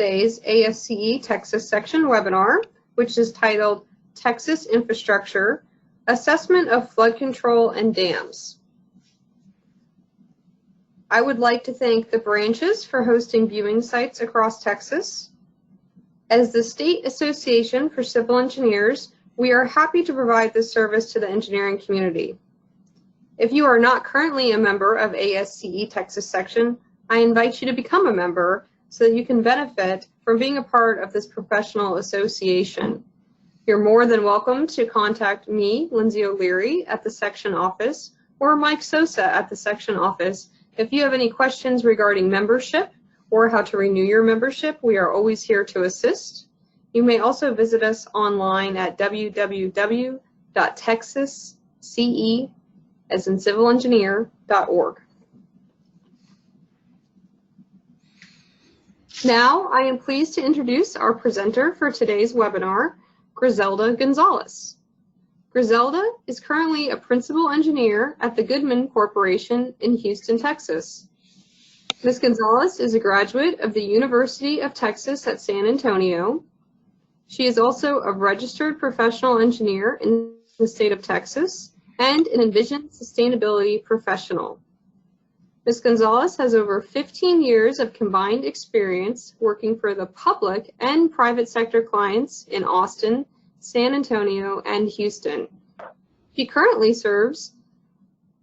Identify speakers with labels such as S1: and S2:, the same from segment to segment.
S1: Today's ASCE Texas Section webinar, which is titled Texas Infrastructure, Assessment of Flood Control and Dams. I would like to thank the branches for hosting viewing sites across Texas. As the State Association for Civil Engineers, we are happy to provide this service to the engineering community. If you are not currently a member of ASCE Texas Section, I invite you to become a member so that you can benefit from being a part of this professional association. You're more than welcome to contact me, Lindsay O'Leary, at the section office, or Mike Sosa at the section office if you have any questions regarding membership or how to renew your membership. We are always here to assist. You may also visit us online at www.texasce, as in civilengineer.org. Now, I am pleased to introduce our presenter for today's webinar, Griselda Gonzalez. Griselda is currently a principal engineer at the Goodman Corporation in Houston, Texas. Ms. Gonzalez is a graduate of the University of Texas at San Antonio. She is also a registered professional engineer in the state of Texas and an Envision sustainability professional. Ms. Gonzalez has over 15 years of combined experience working for the public and private sector clients in Austin, San Antonio, and Houston. She currently serves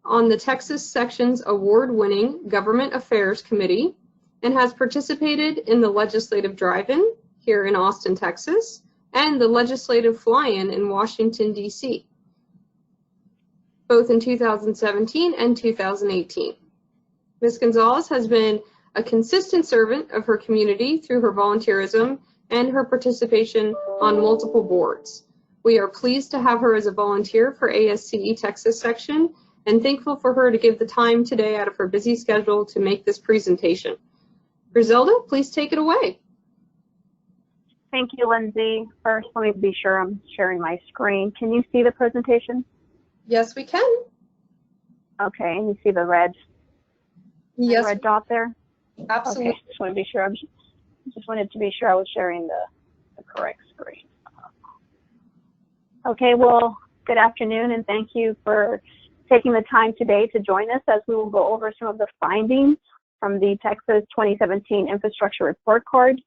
S1: on the Texas Section's award-winning Government Affairs Committee and has participated in the Legislative Drive-In here in Austin, Texas, and the Legislative Fly-In in Washington, D.C., both in 2017 and 2018. Ms. Gonzalez has been a consistent servant of her community through her volunteerism and her participation on multiple boards. We are pleased to have her as a volunteer for ASCE Texas Section and thankful for her to give the time today out of her busy schedule to make this presentation. Griselda, please take it away.
S2: Thank you, Lindsay. First, let me be sure I'm sharing my screen. Can you see the presentation?
S1: Yes, we can.
S2: Okay, and you see the red red dot there?
S1: Absolutely.
S2: Okay, just want to be sure. Just wanted to be sure I was sharing the correct screen. Okay, well, good afternoon, and thank you for taking the time today to join us as we will go over some of the findings from the Texas 2017 Infrastructure Report Card.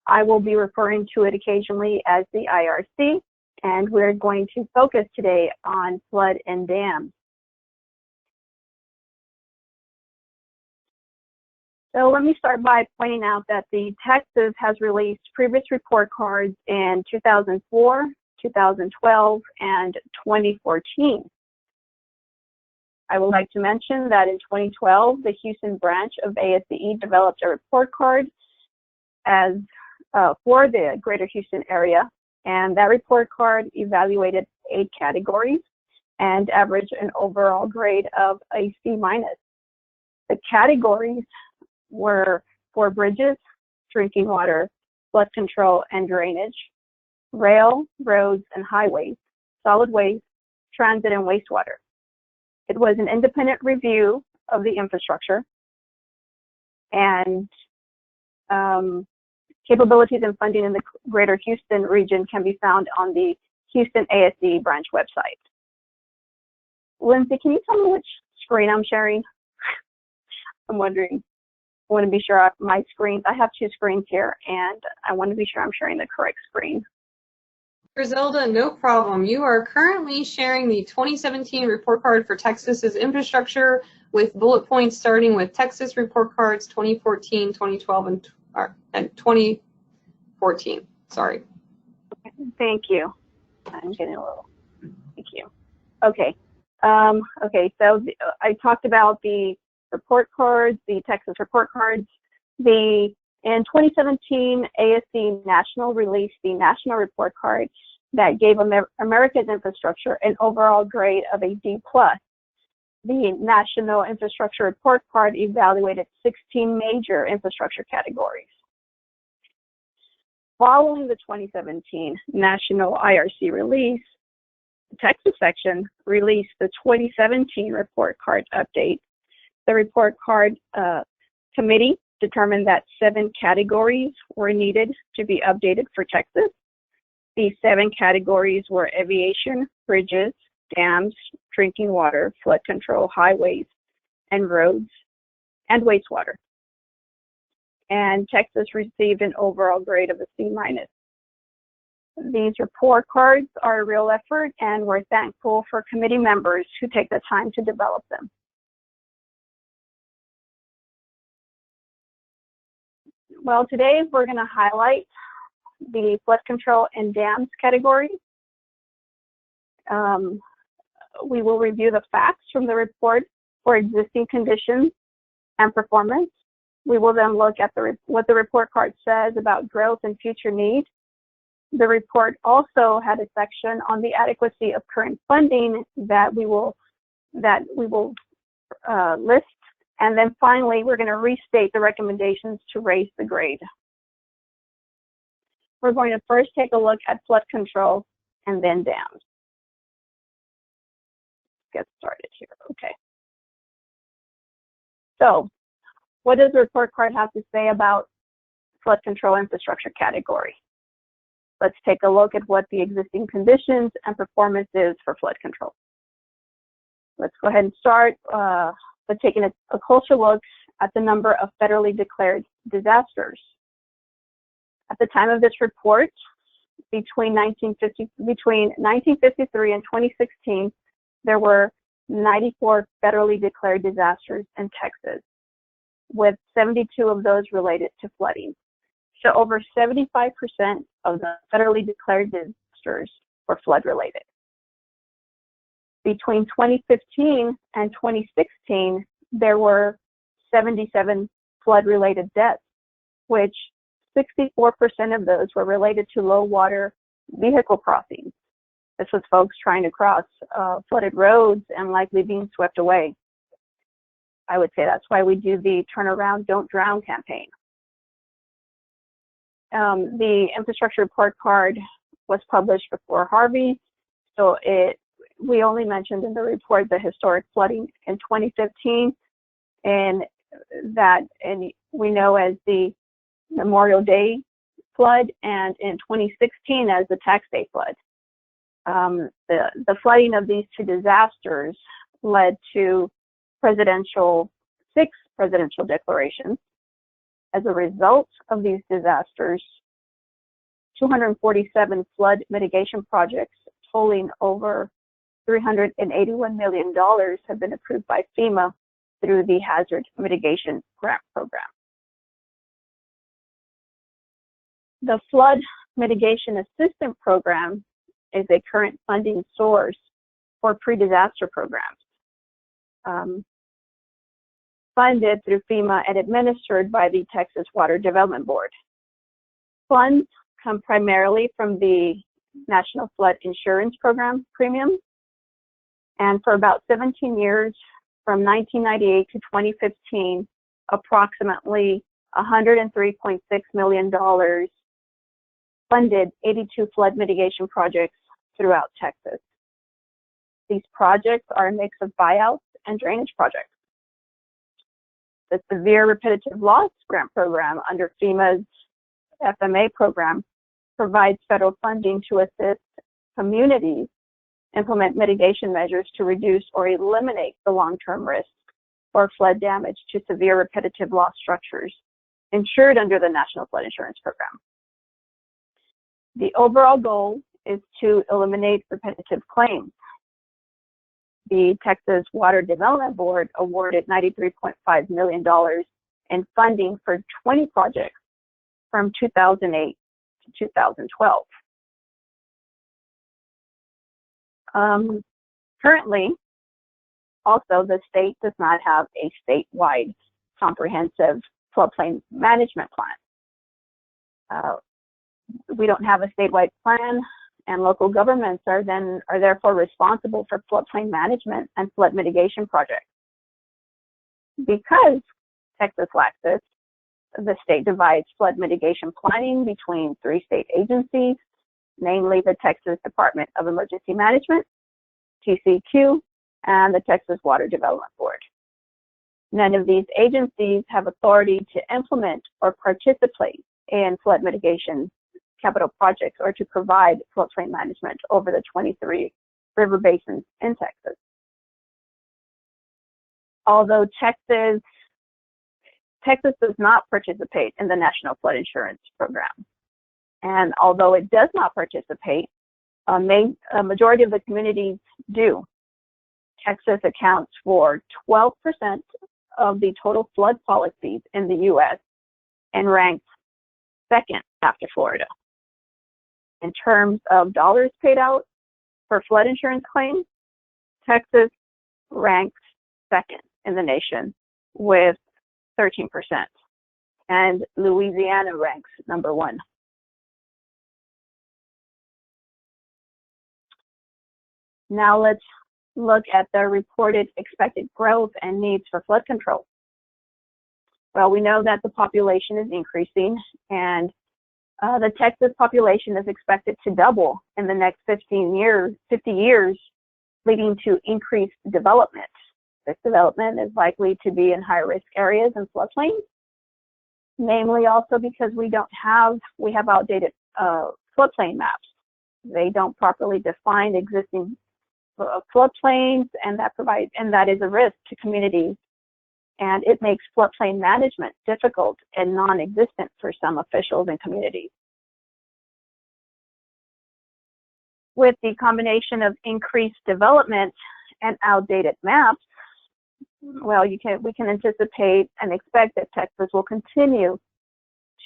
S2: I will be referring to it occasionally as the IRC, and we're going to focus today on flood and dams. So let me start by pointing out that the Texas has released previous report cards in 2004, 2012, and 2014. I would like to mention that in 2012, the Houston branch of ASCE developed a report card as for the greater Houston area, and that report card evaluated 8 categories and averaged an overall grade of a C-. The categories were for bridges, drinking water, flood control and drainage, rail, roads and highways, solid waste, transit and wastewater. It was an independent review of the infrastructure, and capabilities and funding in the greater Houston region can be found on the Houston ASCE branch website. Lindsay, can you tell me which screen I'm sharing? I'm wondering. I want to be sure my screens, I have 2 screens here, and I want to be sure I'm sharing the correct screen.
S1: Griselda, no problem. You are currently sharing the 2017 report card for Texas's infrastructure with bullet points starting with Texas report cards 2014, 2012, and 2014. Sorry.
S2: Okay, thank you. I'm getting a little, thank you. Okay. Okay, so I talked about the report cards, the Texas report cards. In 2017, ASCE National released the National Report Card that gave America's infrastructure an overall grade of a D+. The National Infrastructure Report Card evaluated 16 major infrastructure categories. Following the 2017 National IRC release, the Texas Section released the 2017 Report Card Update. The Report Card Committee determined that 7 categories were needed to be updated for Texas. These 7 categories were aviation, bridges, dams, drinking water, flood control, highways and roads, and wastewater. And Texas received an overall grade of a C-. These report cards are a real effort, and we're thankful for committee members who take the time to develop them. Well, today we're going to highlight the flood control and dams category. We will review the facts from the report for existing conditions and performance. We will then look at what the report card says about growth and future need. The report also had a section on the adequacy of current funding that we will list. And then finally, we're going to restate the recommendations to raise the grade. We're going to first take a look at flood control and then dams. Let's get started here. Okay. So, what does the report card have to say about flood control infrastructure category? Let's take a look at what the existing conditions and performance is for flood control. Let's go ahead and start by taking a closer look at the number of federally declared disasters. At the time of this report, between 1953 and 2016, there were 94 federally declared disasters in Texas, with 72 of those related to flooding. So over 75% of the federally declared disasters were flood related. Between 2015 and 2016, there were 77 flood-related deaths, which 64% of those were related to low-water vehicle crossings. This was folks trying to cross flooded roads and likely being swept away. I would say that's why we do the Turn Around, Don't Drown campaign. The infrastructure report card was published before Harvey, so we only mentioned in the report the historic flooding in 2015, and we know as the Memorial Day flood, and in 2016 as the Tax Day flood. The flooding of these 2 disasters led to 6 presidential declarations. As a result of these disasters, 247 flood mitigation projects totaling over $381 million have been approved by FEMA through the Hazard Mitigation Grant Program. The Flood Mitigation Assistance Program is a current funding source for pre-disaster programs. Funded through FEMA and administered by the Texas Water Development Board. Funds come primarily from the National Flood Insurance Program premiums, and for about 17 years, from 1998 to 2015, approximately $103.6 million funded 82 flood mitigation projects throughout Texas. These projects are a mix of buyouts and drainage projects. The Severe Repetitive Loss Grant Program under FEMA's FMA program provides federal funding to assist communities implement mitigation measures to reduce or eliminate the long-term risk or flood damage to severe repetitive loss structures insured under the National Flood Insurance Program. The overall goal is to eliminate repetitive claims. The Texas Water Development Board awarded $93.5 million in funding for 20 projects from 2008 to 2012. Currently, also, the state does not have a statewide comprehensive floodplain management plan. We don't have a statewide plan, and local governments are therefore responsible for floodplain management and flood mitigation projects. Because Texas lacks this, the state divides flood mitigation planning between 3 state agencies, namely the Texas Department of Emergency Management, TCEQ, and the Texas Water Development Board. None of these agencies have authority to implement or participate in flood mitigation capital projects or to provide floodplain management over the 23 river basins in Texas. Although Texas does not participate in the National Flood Insurance Program, and although it does not participate, a majority of the communities do. Texas accounts for 12% of the total flood policies in the U.S. and ranks second after Florida. In terms of dollars paid out for flood insurance claims, Texas ranks second in the nation with 13%, and Louisiana ranks number 1. Now let's look at the reported expected growth and needs for flood control. Well, we know that the population is increasing, and the Texas population is expected to double in the next 50 years, leading to increased development. This development is likely to be in high-risk areas and floodplains, namely also because we have outdated floodplain maps. They don't properly define existing floodplains, and that is a risk to communities, and it makes floodplain management difficult and non-existent for some officials and communities. With the combination of increased development and outdated maps, well, we can anticipate and expect that Texas will continue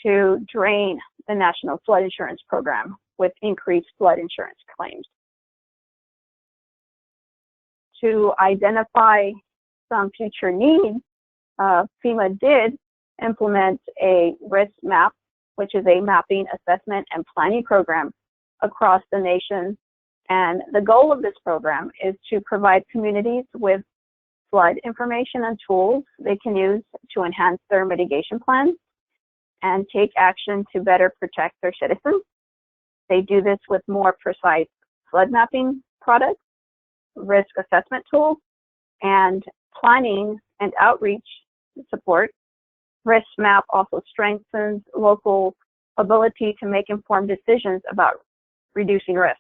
S2: to drain the National Flood Insurance Program with increased flood insurance claims. To identify some future needs, FEMA did implement a risk map, which is a mapping, assessment, and planning program across the nation. And the goal of this program is to provide communities with flood information and tools they can use to enhance their mitigation plans and take action to better protect their citizens. They do this with more precise flood mapping products, risk assessment tools, and planning and outreach support. Risk map also strengthens local ability to make informed decisions about reducing risk.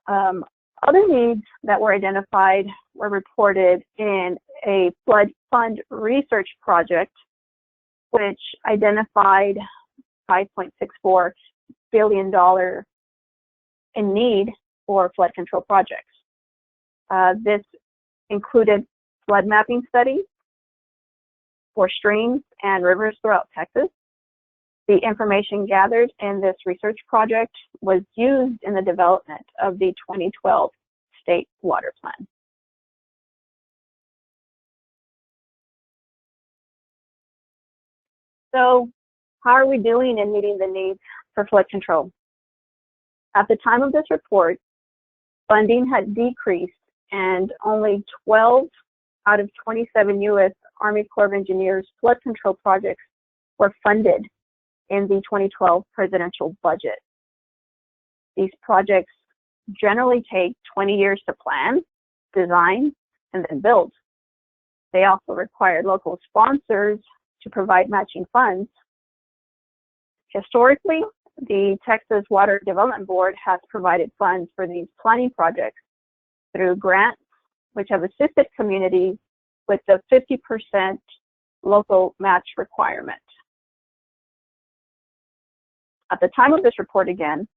S2: Other needs that were identified were reported in a flood fund research project, which identified $5.64 billion in need for flood control projects. This included flood mapping studies for streams and rivers throughout Texas. The information gathered in this research project was used in the development of the 2012 State Water Plan. So, how are we doing in meeting the needs for flood control? At the time of this report, funding had decreased and only 12 out of 27 U.S. Army Corps of Engineers flood control projects were funded in the 2012 presidential budget. These projects generally take 20 years to plan, design, and then build. They also require local sponsors to provide matching funds. Historically, the Texas Water Development Board has provided funds for these planning projects through grants, which have assisted communities with the 50% local match requirement. At the time of this report again,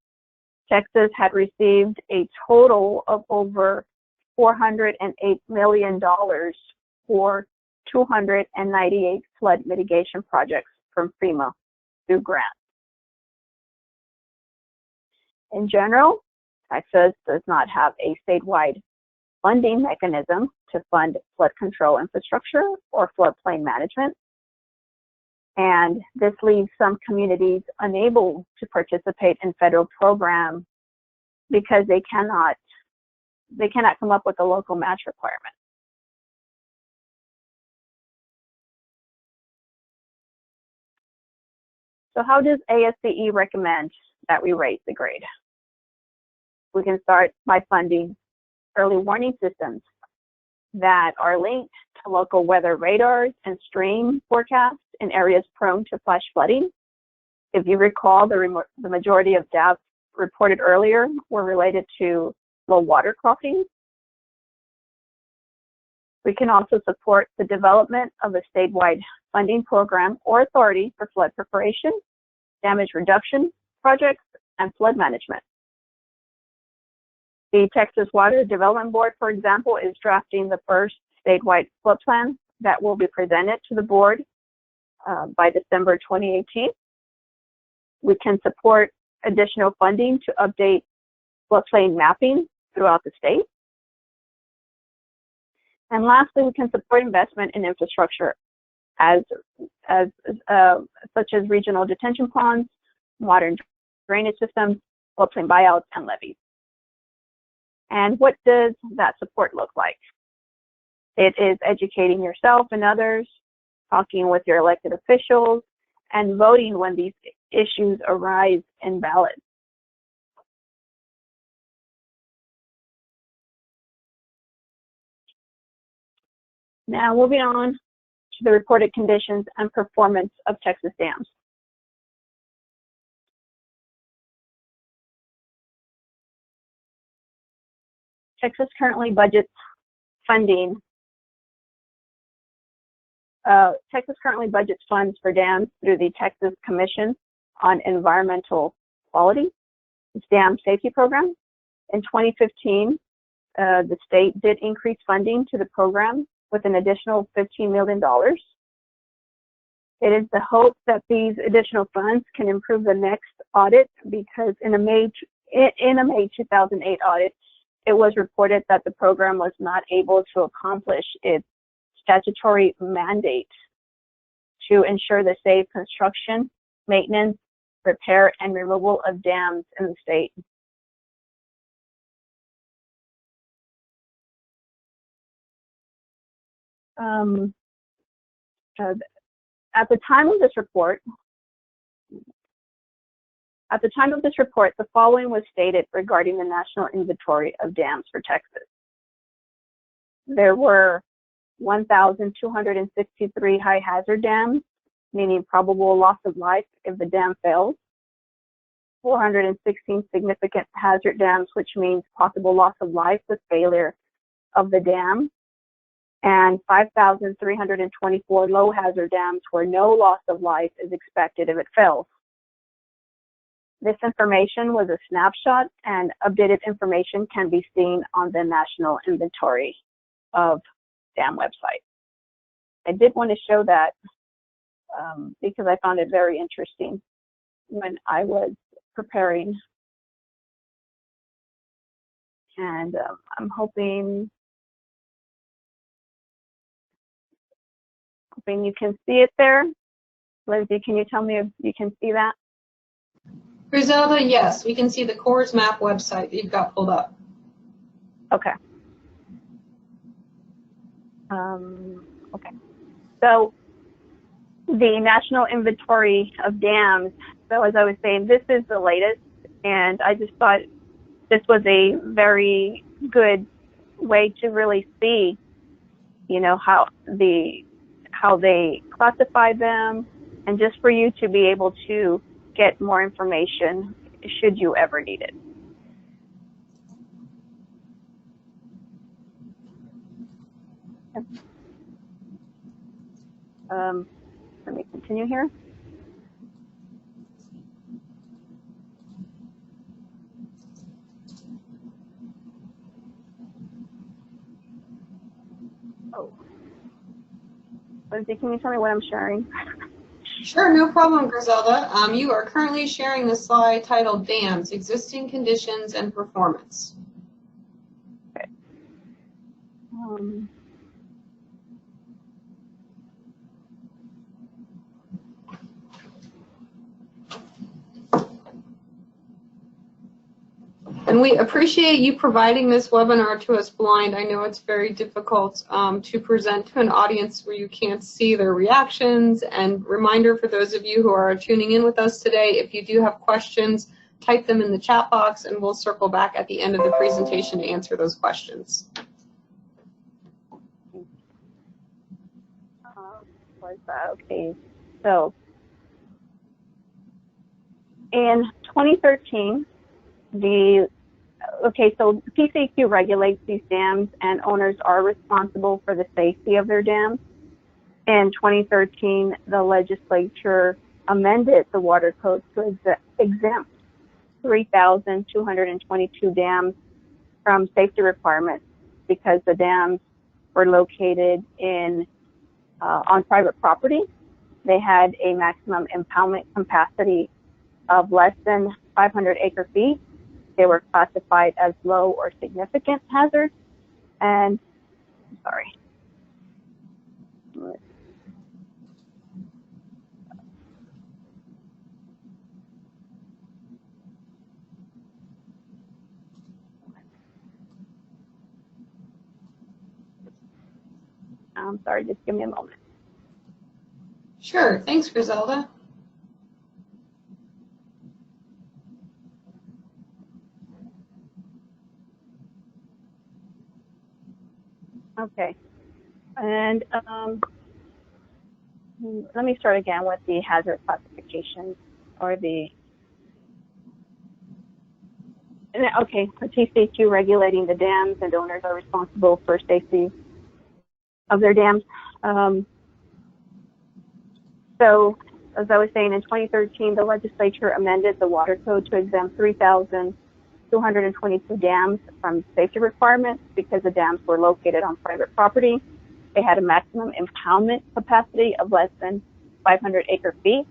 S2: Texas had received a total of over $408 million for 298 flood mitigation projects from FEMA through grants. In general, Texas does not have a statewide funding mechanism to fund flood control infrastructure or floodplain management. And this leaves some communities unable to participate in federal programs because they cannot come up with a local match requirement. So how does ASCE recommend that we raise the grade? We can start by funding early warning systems. that are linked to local weather radars and stream forecasts in areas prone to flash flooding. If you recall, the majority of deaths reported earlier were related to low water crossings. We can also support the development of a statewide funding program or authority for flood preparation, damage reduction projects, and flood management. The Texas Water Development Board, for example, is drafting the first statewide flood plan that will be presented to the board by December 2018. We can support additional funding to update floodplain mapping throughout the state. And lastly, we can support investment in infrastructure such as regional detention ponds, modern drainage systems, floodplain buyouts, and levees. And what does that support look like? It is educating yourself and others, talking with your elected officials, and voting when these issues arise in ballots. Now, moving on to the reported conditions and performance of Texas dams. Texas currently budgets funding. Texas currently budgets funds for dams through the Texas Commission on Environmental Quality, its dam safety program. In 2015, the state did increase funding to the program with an additional $15 million. It is the hope that these additional funds can improve the next audit, because in a May 2008 audit, it was reported that the program was not able to accomplish its statutory mandate to ensure the safe construction, maintenance, repair, and removal of dams in the state. At the time of this report, the following was stated regarding the national inventory of dams for Texas. There were 1,263 high hazard dams, meaning probable loss of life if the dam fails, 416 significant hazard dams, which means possible loss of life with failure of the dam, and 5,324 low hazard dams where no loss of life is expected if it fails. This information was a snapshot, and updated information can be seen on the National Inventory of Dam website. I did want to show that because I found it very interesting when I was preparing. And I'm hoping you can see it there. Lindsay, can you tell me if you can see that?
S1: Griselda, yes, we can see the Corps map website that you've got pulled up.
S2: Okay. Okay. So the National Inventory of Dams, so as I was saying, this is the latest, and I just thought this was a very good way to really see, you know, how they classify them, and just for you to be able to get more information should you ever need it. Let me continue here. Oh, Lindsay, can you tell me what I'm sharing?
S1: Sure, no problem, Griselda. You are currently sharing the slide titled Dams, Existing Conditions and Performance.
S2: Okay.
S1: And we appreciate you providing this webinar to us blind. I know it's very difficult to present to an audience where you can't see their reactions. And reminder for those of you who are tuning in with us today, if you do have questions, type them in the chat box and we'll circle back at the end of the presentation to answer those questions.
S2: Okay, so in 2013, so PCQ regulates these dams, and owners are responsible for the safety of their dams. In 2013, the legislature amended the water code to exempt 3,222 dams from safety requirements because the dams were located on private property. They had a maximum impoundment capacity of less than 500 acre-feet. They were classified as low or significant hazard. And, sorry. I'm sorry, just give me a moment.
S1: Sure. Thanks, Griselda.
S2: Okay. And let me start again with the hazard classification or the, okay, for TCQ regulating the dams, and owners are responsible for safety of their dams. So, as I was saying, in 2013, the legislature amended the water code to exempt 3,222 dams from safety requirements because the dams were located on private property. They had a maximum impoundment capacity of less than 500 acre-feet.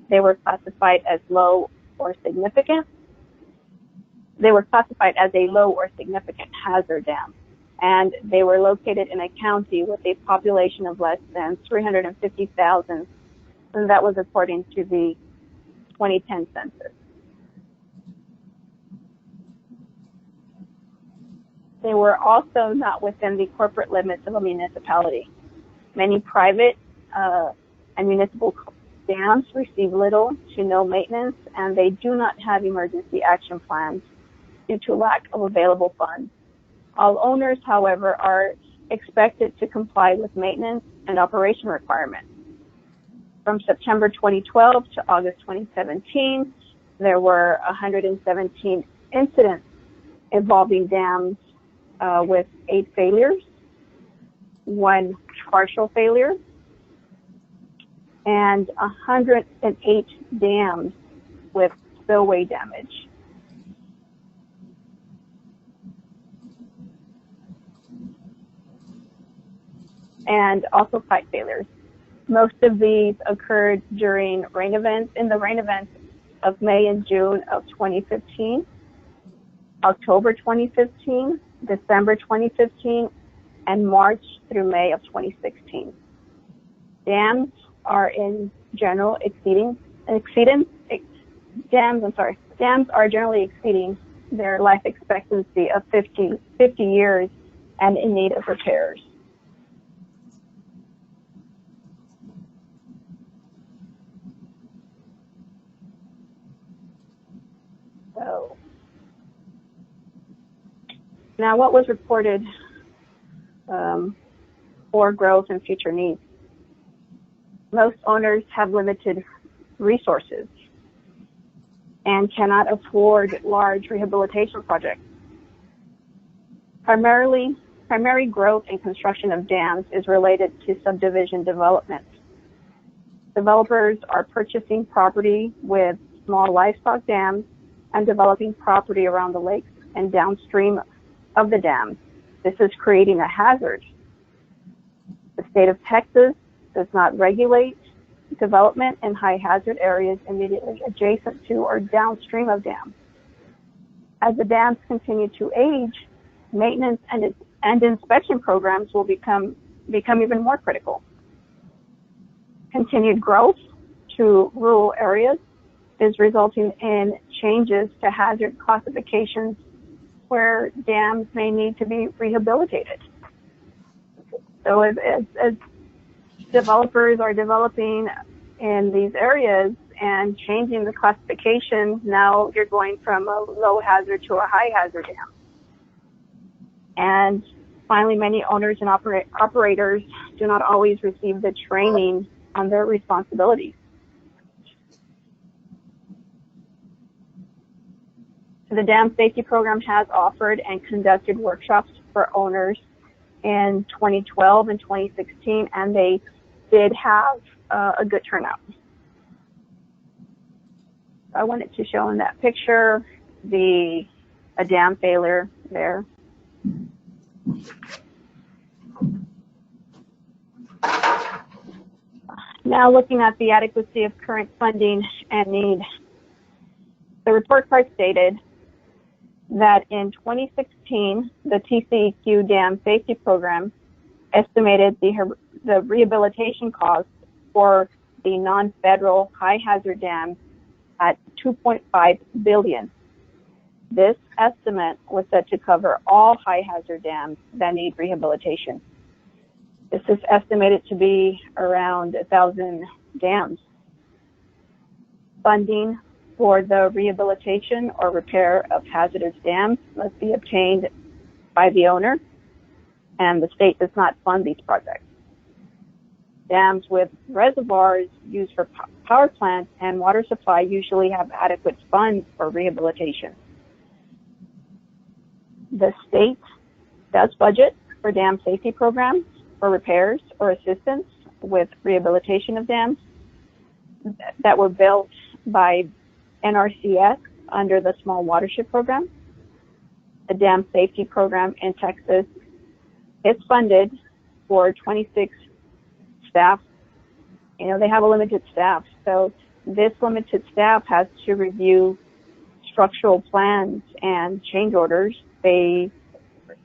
S2: They were classified as low or significant. They were classified as a low or significant hazard dam, and they were located in a county with a population of less than 350,000, and that was according to the 2010 census. They were also not within the corporate limits of a municipality. Many private and municipal dams receive little to no maintenance, and they do not have emergency action plans due to lack of available funds. All owners, however, are expected to comply with maintenance and operation requirements. From September 2012 to August 2017, there were 117 incidents involving dams with 8 failures, 1 partial failure, and 108 dams with spillway damage. And also pipe failures. Most of these occurred during rain events, in the rain events of May and June of 2015, October 2015, December 2015, and March through May of 2016. Dams are in general dams are generally exceeding their life expectancy of 50 years and in need of repairs. So, now what was reported for growth and future needs? Most owners have limited resources and cannot afford large rehabilitation projects. Primary growth and construction of dams is related to subdivision development. Developers are purchasing property with small livestock dams and developing property around the lakes and downstream of the dams. This is creating a hazard. The state of Texas does not regulate development in high hazard areas immediately adjacent to or downstream of dams. As the dams continue to age, maintenance and inspection programs will become even more critical. Continued growth to rural areas is resulting in changes to hazard classifications where dams may need to be rehabilitated. So as developers are developing in these areas and changing the classification, now you're going from a low hazard to a high hazard dam. And finally, many owners and operators do not always receive the training on their responsibilities. The Dam Safety Program has offered and conducted workshops for owners in 2012 and 2016, and they did have a good turnout. I wanted to show in that picture a dam failure there. Now looking at the adequacy of current funding and need. The report card stated that in 2016, the TCEQ Dam Safety Program estimated the rehabilitation costs for the non-federal high-hazard dams at $2.5 billion. This estimate was set to cover all high-hazard dams that need rehabilitation. This is estimated to be around 1,000 dams. Funding for the rehabilitation or repair of hazardous dams must be obtained by the owner, and the state does not fund these projects. Dams with reservoirs used for power plants and water supply usually have adequate funds for rehabilitation. The state does budget for dam safety programs for repairs or assistance with rehabilitation of dams that were built by NRCS under the Small Watershed Program. The Dam Safety Program in Texas is funded for 26 staff. You know, they have a limited staff, so this limited staff has to review structural plans and change orders. They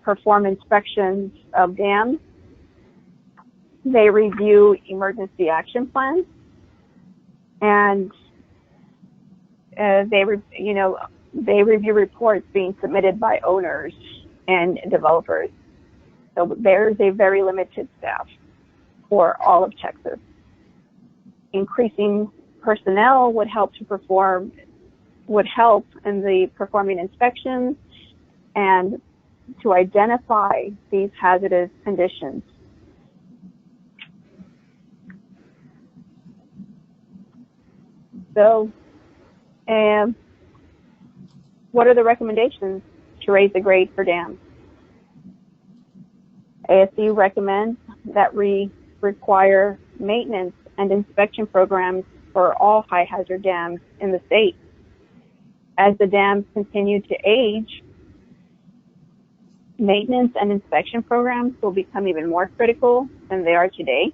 S2: perform inspections of dams. They review emergency action plans, and they review reports being submitted by owners and developers. So there's a very limited staff for all of Texas. Increasing personnel would help in the performing inspections and to identify these hazardous conditions. So, what are the recommendations to raise the grade for dams? ASCE recommends that we require maintenance and inspection programs for all high hazard dams in the state. As the dams continue to age, maintenance and inspection programs will become even more critical than they are today.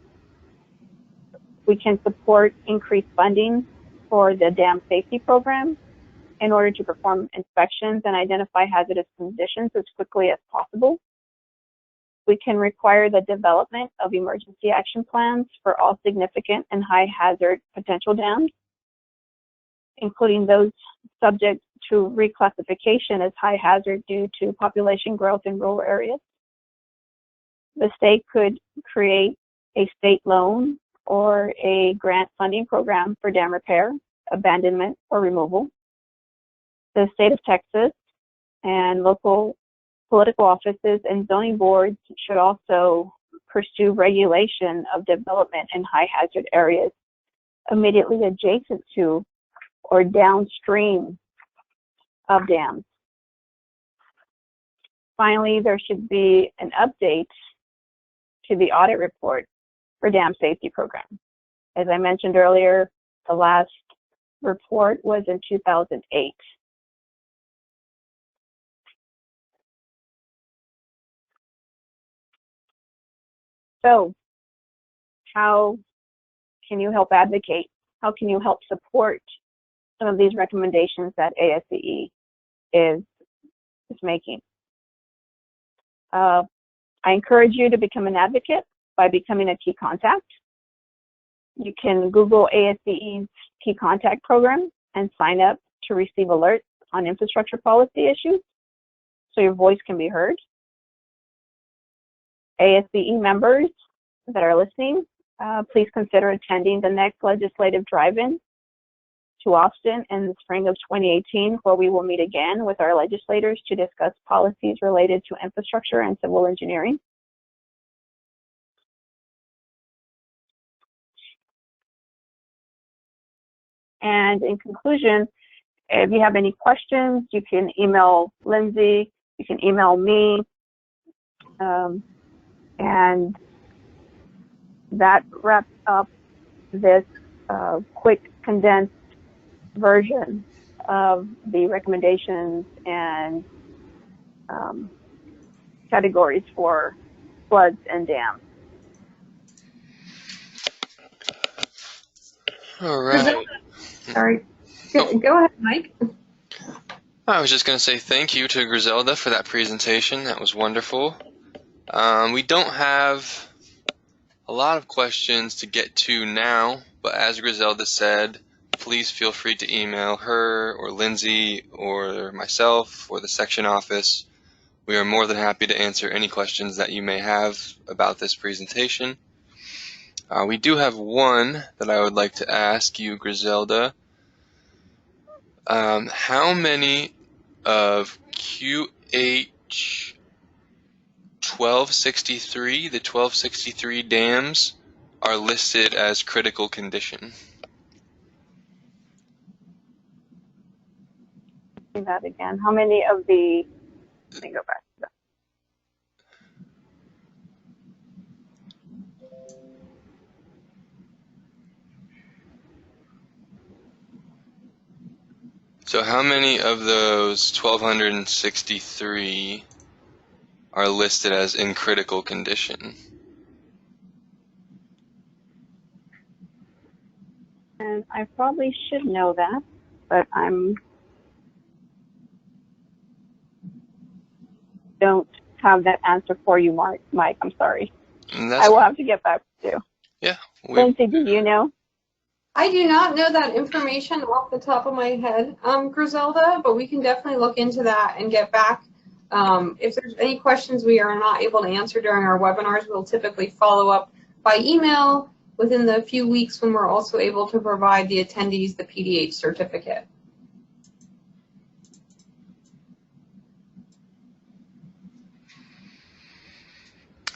S2: We can support increased funding for the Dam Safety Program in order to perform inspections and identify hazardous conditions as quickly as possible. We can require the development of emergency action plans for all significant and high hazard potential dams, including those subject to reclassification as high hazard due to population growth in rural areas. The state could create a state loan or a grant funding program for dam repair, abandonment, or removal. The state of Texas and local political offices and zoning boards should also pursue regulation of development in high hazard areas immediately adjacent to or downstream of dams. Finally, there should be an update to the audit report for Dam Safety Program. As I mentioned earlier, the last report was in 2008. So, how can you help advocate? How can you help support some of these recommendations that ASCE is making? I encourage you to become an advocate by becoming a key contact. You can Google ASCE's Key Contact Program and sign up to receive alerts on infrastructure policy issues so your voice can be heard. ASCE members that are listening, please consider attending the next legislative drive-in to Austin in the spring of 2018, where we will meet again with our legislators to discuss policies related to infrastructure and civil engineering. And in conclusion, if you have any questions, you can email Lindsay, you can email me, and that wraps up this quick, condensed version of the recommendations and categories for floods and dams.
S3: All right.
S1: Sorry. Go ahead, Mike.
S3: I was just going to say thank you to Griselda for that presentation. That was wonderful. We don't have a lot of questions to get to now, but as Griselda said, please feel free to email her or Lindsay or myself or the section office. We are more than happy to answer any questions that you may have about this presentation. We do have one that I would like to ask you, Griselda. How many of QH 1263, the 1263 dams, are listed as critical condition?
S2: Say that again. How many of the, let me go back to that.
S3: So how many of those 1263 are listed as in critical condition?
S2: And I probably should know that, but don't have that answer for you, Mike. I'm sorry. I will have to get back to you.
S3: Yeah.
S2: Lindsay, do you know?
S1: I do not know that information off the top of my head, Griselda, but we can definitely look into that and get back. If there's any questions we are not able to answer during our webinars, we'll typically follow up by email within the few weeks when we're also able to provide the attendees the PDH certificate.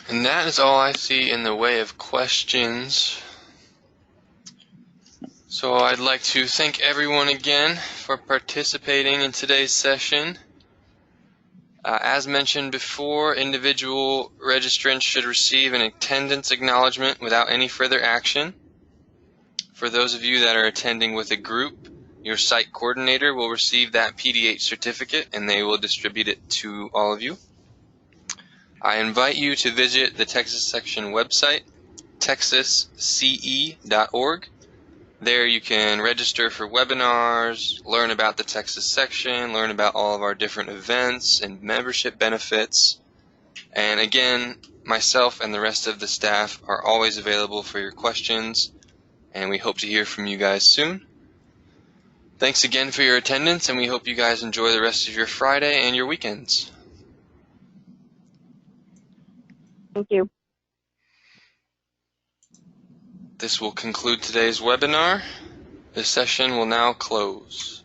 S3: And that is all I see in the way of questions. So I'd like to thank everyone again for participating in today's session. As mentioned before, individual registrants should receive an attendance acknowledgement without any further action. For those of you that are attending with a group, your site coordinator will receive that PDH certificate and they will distribute it to all of you. I invite you to visit the Texas Section website, texasce.org. There you can register for webinars, learn about the Texas Section, learn about all of our different events and membership benefits. And again, myself and the rest of the staff are always available for your questions, and we hope to hear from you guys soon. Thanks again for your attendance, and we hope you guys enjoy the rest of your Friday and your weekends.
S2: Thank you.
S3: This will conclude today's webinar. This session will now close.